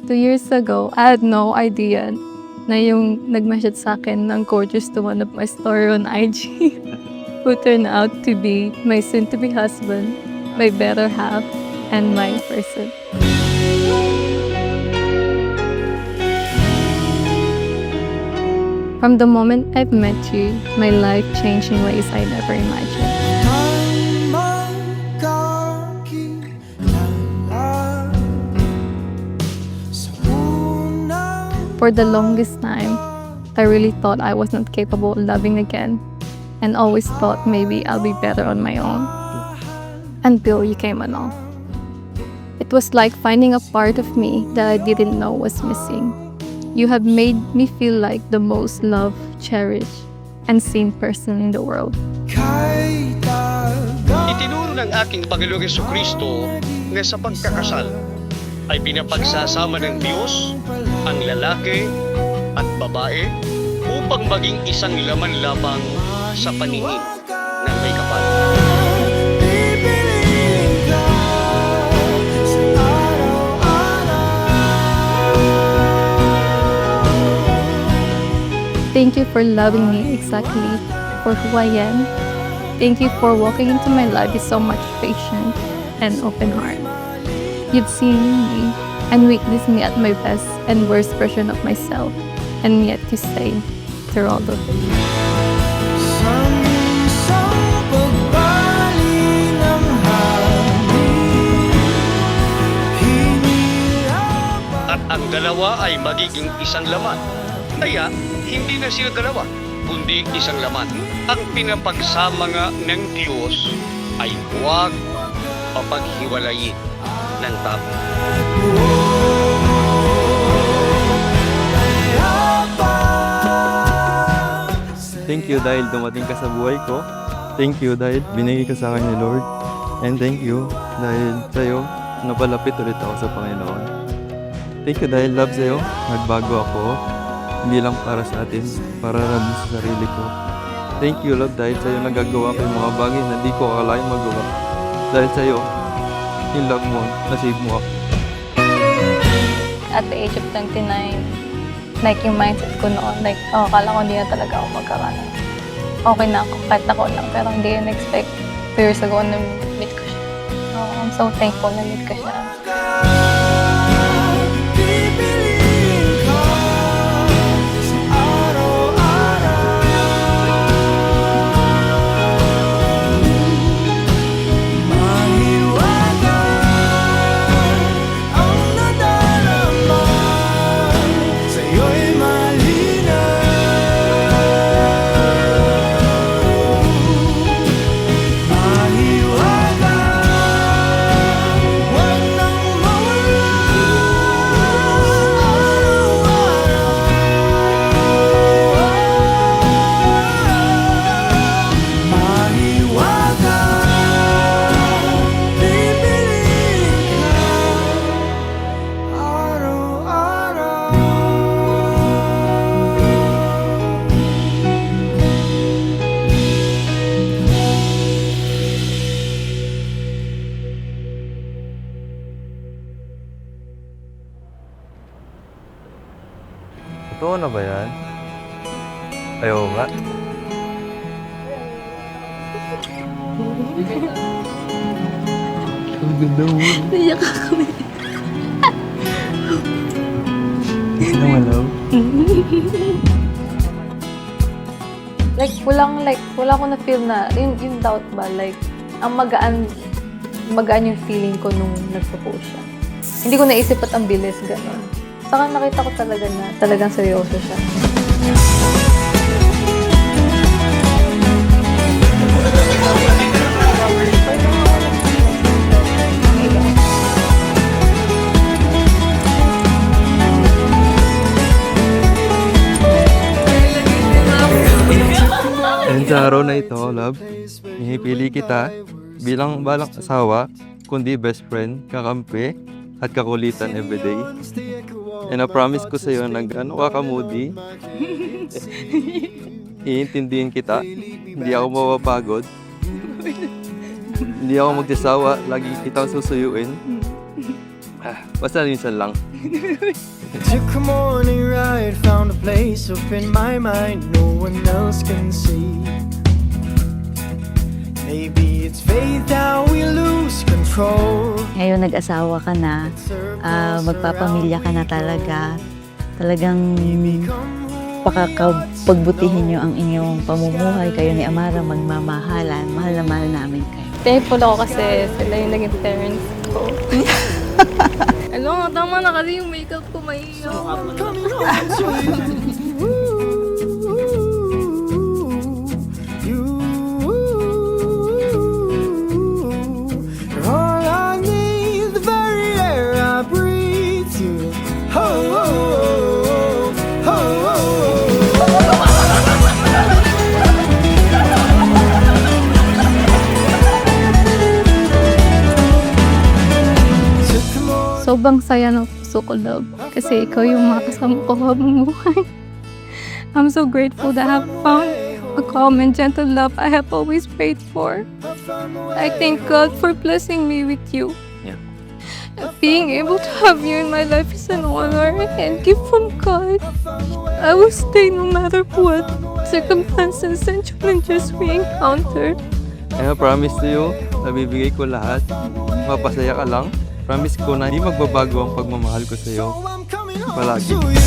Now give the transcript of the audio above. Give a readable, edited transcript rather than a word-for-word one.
2 years ago, I had no idea na yung nag-message sa akin ng gorgeous to one of my story on IG who turned out to be my soon-to-be husband, my better half, and my person. From the moment I've met you, my life changed in ways I never imagined. For the longest time, I really thought I was not capable of loving again, and always thought maybe I'll be better on my own. Until you came along. It was like finding a part of me that I didn't know was missing. You have made me feel like the most loved, cherished, and seen person in the world. Itinuro ng aking Panginoong Jesucristo na sa pagkakasal ay pinapagsasama ng Diyos ang lalaki at babae upang maging isang laman lamang sa paningin ng may kapal. Thank you for loving me exactly for who I am. Thank you for walking into my life with so much patience and open heart. You've seen me and witnessed me at my best and worst version of myself, and yet to say, through all of it. At ang dalawa ay magiging isang laman. Kaya, hindi na sila dalawa, kundi isang laman. Ang pinapagsama nga ng Diyos ay huwag papaghiwalayin ng tao. Thank you dahil dumating ka sa buhay ko. Thank you dahil binigay ka sa akin ni Lord. And thank you dahil sa'yo napalapit ulit ako sa Panginoon. Thank you dahil love sa'yo, nagbago ako. Hindi lang para sa atin, para rin sa sarili ko. Thank you Lord dahil sa'yo nagagawa ko yung mga bagay na hindi ko akalain magawa. Dahil sa'yo, yung love mo, nasave mo ako. At the age of 29, like yung mindset ko noon, like, akala ko hindi na talaga ako magkakaroon. Okay na ako, kahit ako lang, pero hindi yun expect 2 years ago na meet ko siya. I'm so thankful na meet ko siya. Totoo na ba yan? Ayaw nga. Ang ganda mo. Naiyak kami. Gusto mo, love? Wala ko na feel na, yung doubt ba, like, ang magaan yung feeling ko nung nag-propose siya. Hindi ko naisip at ang bilis, gano'n. Saka nakita ko talaga na talagang seryoso siya. And sa araw na ito, love, hinipili kita bilang balang asawa, kundi best friend, kakampi, at kakulitan everyday. And I promise ko sa'yo na gano'n ka ka-moody, iintindihin kita, hindi ako mapapagod, hindi ako magsasawa, lagi kitang susuyuin. Basta minsan lang. Took a morning ride, found a place up in my mind no one else can see. Maybe it's fate that we lose control. Ngayon nag-asawa ka na, magpapamilya ka na talaga. Talagang pagbutihin nyo ang inyong pamumuhay. Kayo ni Amara magmamahalan. Mahal na mahal namin kayo. Thankful ako kasi sila yung naging parents ko. Alam mo, tama na kasi yung makeup ko maiiyak. Coming home to you. You're all I need, the very air I breathe. You. Oh, oh, oh, oh, oh, oh. Sobrang saya ng puso ko, love. Kasi ikaw yung makasama ko habang buhay. I'm so grateful that I have found a calm and gentle love I have always prayed for. I thank God for blessing me with you. Yeah. Being able to have you in my life is an honor and gift from God. I will stay no matter what circumstances and challenges we encounter. I promise to you, nabibigay ko lahat. Mapasaya ka lang. Promise ko na hindi magbabago ang pagmamahal ko sa'yo. So I'm coming home Palagi. to you.